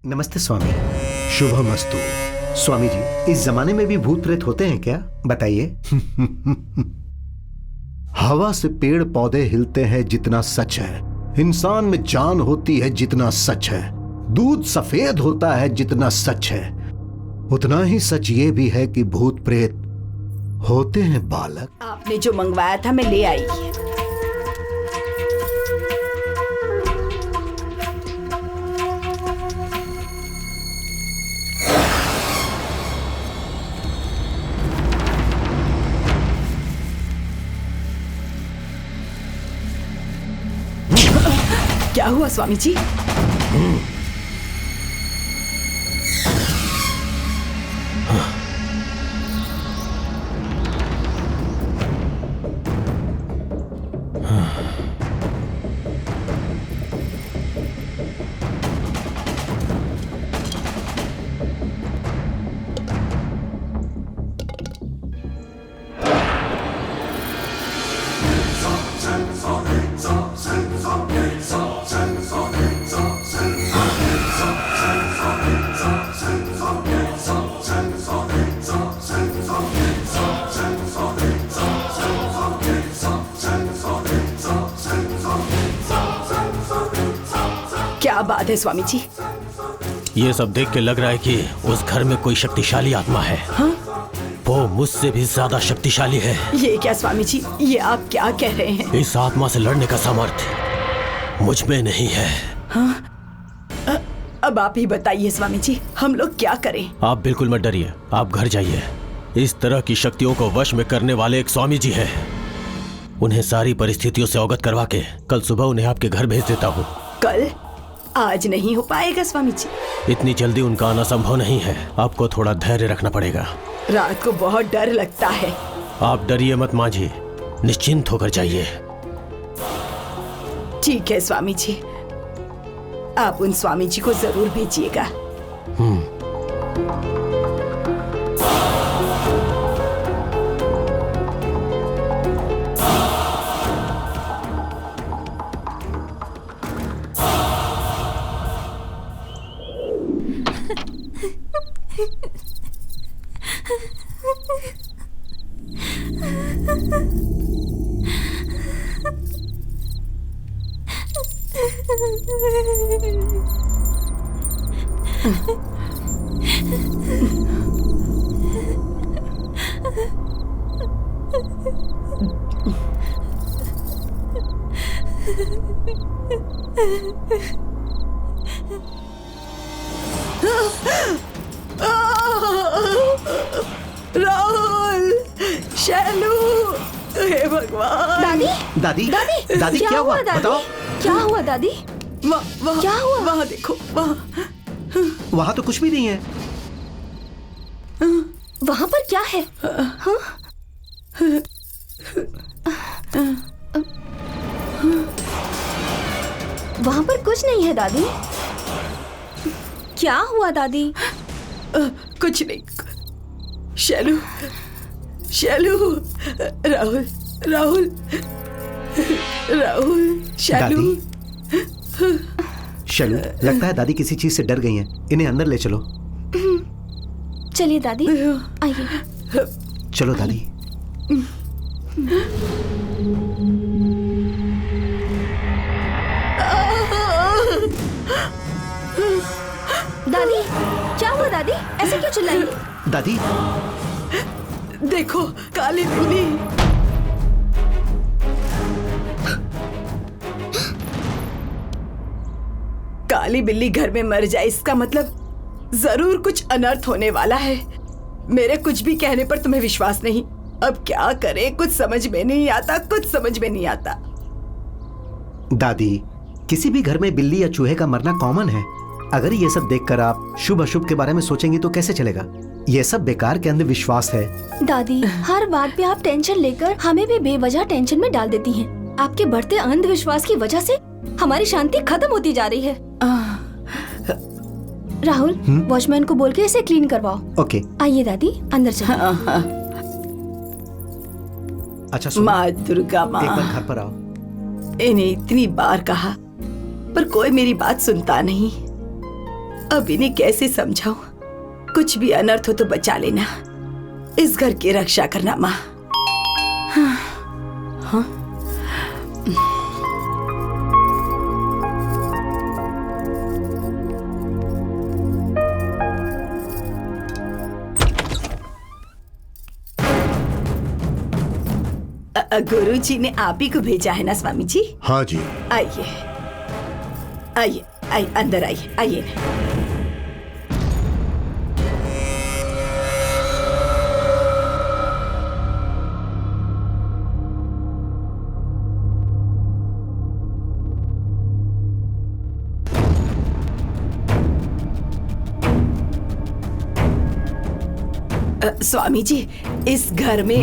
नमस्ते स्वामी, शुभमस्तु। स्वामी जी, इस जमाने में भी भूत प्रेत होते हैं क्या, बताइए। हवा से पेड़ पौधे हिलते हैं जितना सच है, इंसान में जान होती है जितना सच है, दूध सफेद होता है जितना सच है, उतना ही सच ये भी है कि भूत प्रेत होते हैं बालक। आपने जो मंगवाया था मैं ले आई। क्या हुआ स्वामी जी? क्या बात है स्वामी जी? ये सब देख के लग रहा है कि उस घर में कोई शक्तिशाली आत्मा है। हाँ? वो मुझसे भी ज्यादा शक्तिशाली है। ये क्या स्वामी जी, ये आप क्या कह रहे हैं? इस आत्मा से लड़ने का सामर्थ्य मुझ में नहीं है। हाँ? अब आप ही बताइए स्वामी जी, हम लोग क्या करें? आप बिल्कुल मत डरिए, आप घर जाइए। इस तरह की शक्तियों को वश में करने वाले एक स्वामी जी हैं। उन्हें सारी परिस्थितियों से अवगत करवा के कल सुबह उन्हें आपके घर भेज देता हूँ। कल? आज नहीं हो पाएगा स्वामी जी। इतनी जल्दी उनका आना संभव नहीं है, आपको थोड़ा धैर्य रखना पड़ेगा। रात को बहुत डर लगता है। आप डरिए मत माँ जी, निश्चिंत होकर जाइए। ठीक है स्वामी जी, आप उन स्वामी जी को जरूर भेजिएगा। राहुल, शैलू, हे भगवान। दादी दादी क्या हुआ, बताओ। क्या हुआ दादी? क्या हुआ? वहाँ देखो, वहाँ तो कुछ भी नहीं है। वहाँ पर क्या है? हाँ? वहाँ पर कुछ नहीं है दादी। क्या हुआ दादी? कुछ नहीं। शैलू, राहुल, शैलू। शैलू, लगता है दादी किसी चीज से डर गई हैं। इन्हें अंदर ले चलो। चलिए दादी, आइए। चलो दादी। दादी, क्या हुआ दादी? ऐसे क्यों चिल्लाई? दादी देखो, काली बिल्ली। काली बिल्ली घर में मर जाए, इसका मतलब जरूर कुछ अनर्थ होने वाला है। मेरे कुछ भी कहने पर तुम्हें विश्वास नहीं। अब क्या करें, कुछ समझ में नहीं आता। दादी, किसी भी घर में बिल्ली या चूहे का मरना कॉमन है। अगर ये सब देखकर आप शुभ अशुभ के बारे में सोचेंगी तो कैसे चलेगा? ये सब बेकार के अंधविश्वास है। दादी, हर बात पे आप टेंशन लेकर हमें भी बेवजह टेंशन में डाल देती हैं। आपके बढ़ते अंधविश्वास की वजह से हमारी शांति खत्म होती जा रही है। राहुल, वॉचमैन को बोल के इसे क्लीन करवाओ। ओके। आइए दादी, अंदर चलो। अच्छा सुनो, माँ दुर्गा, माँ, एक बार घर पर आओ। इन्हें इतनी बार कहा पर कोई मेरी बात सुनता नहीं। अब इन्हें कैसे समझाऊं? कुछ भी अनर्थ हो तो बचा लेना, इस घर की रक्षा करना माँ। हाँ, हाँ। गुरुजी ने आप ही को भेजा है ना स्वामी जी? हाँ जी। आइए आइए आइए, अंदर आइए आइए। स्वामी जी, इस घर में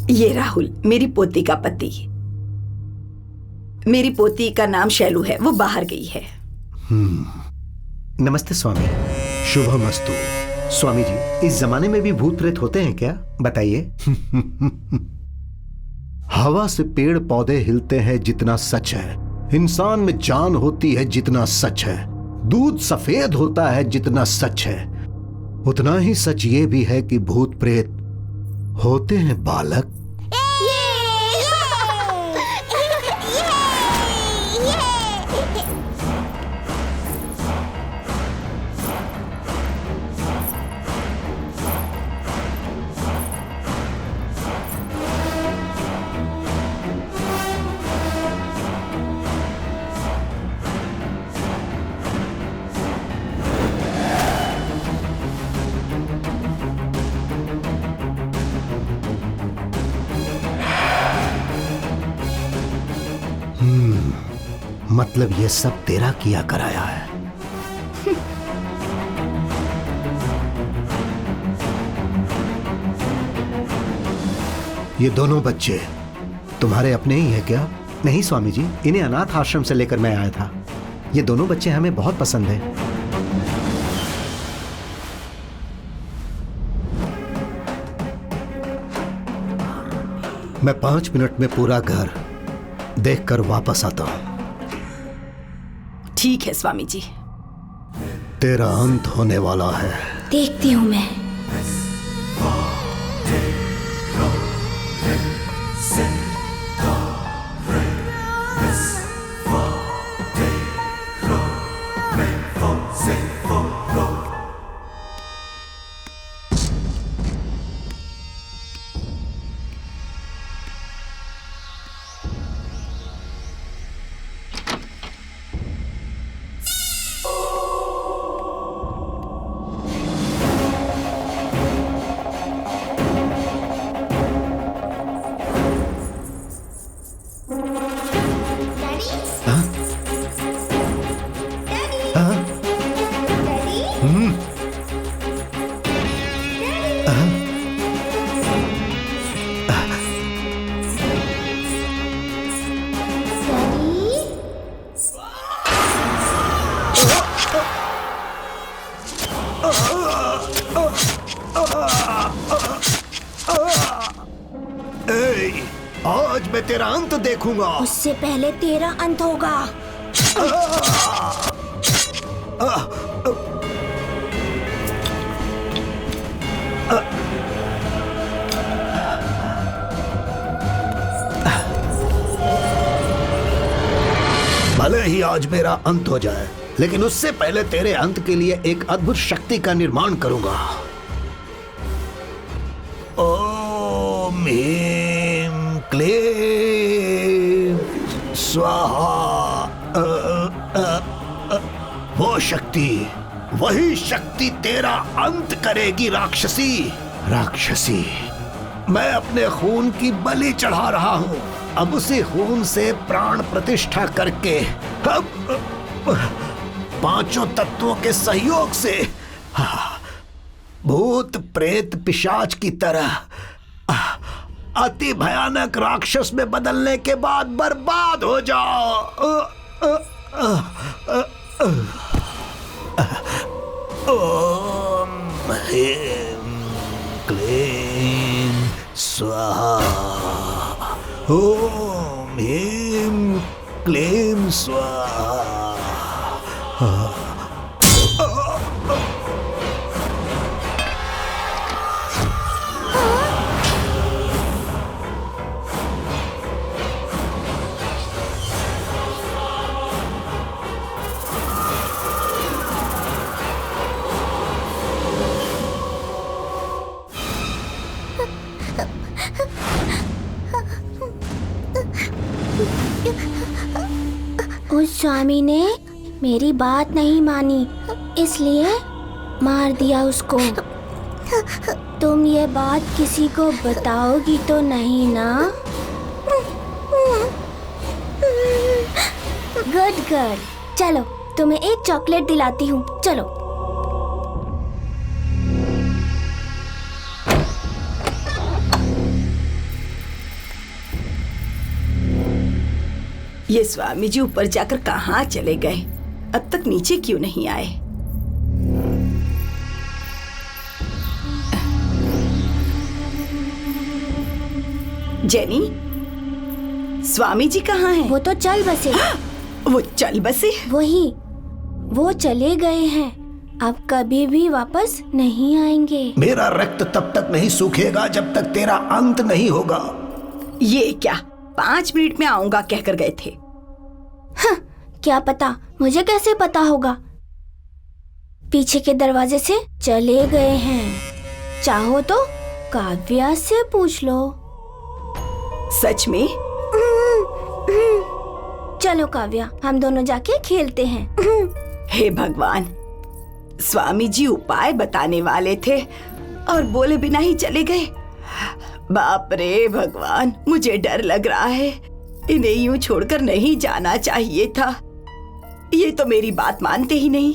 ये राहुल मेरी पोती का पति। मेरी पोती का नाम शैलू है, वो बाहर गई है। नमस्ते स्वामी, शुभमस्तु। स्वामी जी, इस जमाने में भी भूत प्रेत होते हैं क्या? बताइए। हवा से पेड़ पौधे हिलते हैं जितना सच है, इंसान में जान होती है जितना सच है, दूध सफेद होता है जितना सच है, उतना ही सच ये भी है कि भूत प्रेत होते हैं बालक। मतलब ये सब तेरा किया कराया है। ये दोनों बच्चे तुम्हारे अपने ही है क्या? नहीं स्वामी जी, इन्हें अनाथ आश्रम से लेकर मैं आया था। ये दोनों बच्चे हमें बहुत पसंद हैं। मैं 5 मिनट में पूरा घर देखकर वापस आता हूं। ठीक है स्वामी जी। तेरा अंत होने वाला है। देखती हूँ मैं। आज मैं तेरा अंत देखूंगा। उससे पहले तेरा अंत होगा। भले ही आज मेरा अंत हो जाए, लेकिन उससे पहले तेरे अंत के लिए एक अद्भुत शक्ति का निर्माण करूंगा। ओम ह्रीं क्लीं स्वाहा। वो शक्ति, वही शक्ति तेरा अंत करेगी राक्षसी। राक्षसी, मैं अपने खून की बलि चढ़ा रहा हूं। अब उसी खून से प्राण प्रतिष्ठा करके अब पांचों तत्वों के सहयोग से भूत प्रेत पिशाच की तरह अति भयानक राक्षस में बदलने के बाद बर्बाद हो जाओ। ओम ह्रीं क्लीं स्वाहा। ओम ह्रीं क्लीं स्वाहा। उस स्वामी ने मेरी बात नहीं मानी, इसलिए मार दिया उसको। तुम ये बात किसी को बताओगी तो नहीं ना? गुड गर्ल, चलो तुम्हें एक चॉकलेट दिलाती हूँ, चलो। ये स्वामी जी ऊपर जाकर कहाँ चले गए? अब तक नीचे क्यों नहीं आए? जेनी, स्वामी जी कहाँ हैं? वो तो चल बसे। वो चल बसे? वही, वो चले गए हैं, अब कभी भी वापस नहीं आएंगे। मेरा रक्त तब तक नहीं सूखेगा जब तक तेरा अंत नहीं होगा। ये क्या 5 मिनट में आऊंगा कहकर गए थे? हाँ, क्या पता, मुझे कैसे पता होगा? पीछे के दरवाजे से चले गए हैं। चाहो तो काव्या से पूछ लो। सच में? चलो काव्या, हम दोनों जाके खेलते हैं। हे भगवान, स्वामी जी उपाय बताने वाले थे और बोले बिना ही चले गए। बाप रे भगवान, मुझे डर लग रहा है। इन्हें यूं छोड़कर नहीं जाना चाहिए था। ये तो मेरी बात मानते ही नहीं।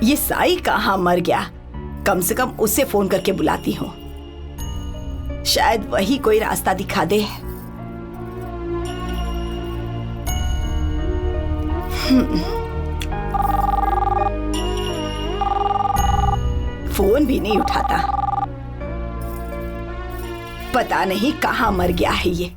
ये साई कहाँ मर गया? कम से कम उसे फोन करके बुलाती हूँ, शायद वही कोई रास्ता दिखा दे। फोन भी नहीं उठाता। पता नहीं कहाँ मर गया है ये।